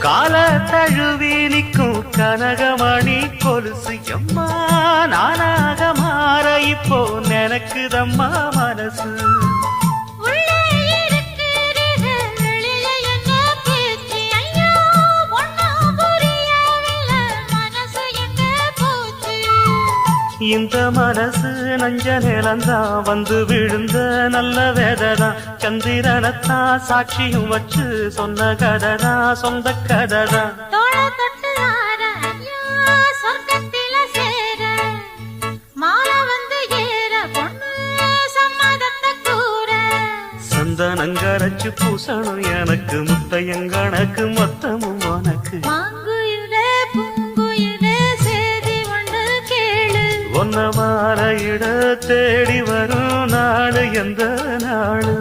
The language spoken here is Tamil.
கால தழுவி நிற்கும் கனகமணி கொலுசு எம்மா நானாக மாற இப்போ நினைக்குதம்மா மனசு. இந்த மனசு நஞ்ச நிலந்தான் வந்து விழுந்த நல்ல வேததான். சந்திரனத்தான் சாட்சியும் வச்சு சொன்ன கததான் சொந்த கததான். சந்தனங்கரைச்சு பூசணும் எனக்கு முத்தையங்கணக்கு மொத்தமும் உனக்கு. ஒன்ன மாலையிட தேடி வரும் நாடு எந்த நாடு.